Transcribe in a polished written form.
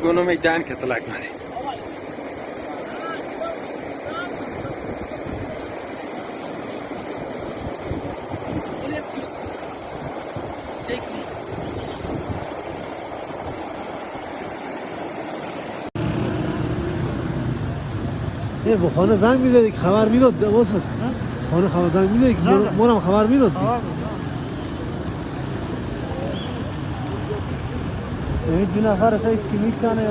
ekonomikten katılakmadı. bu خانه زنگ میزدی که خبر میداد واسه خانه خبر زنگ میدادی که منم خبر میداد این دو نفر تا کی میکنه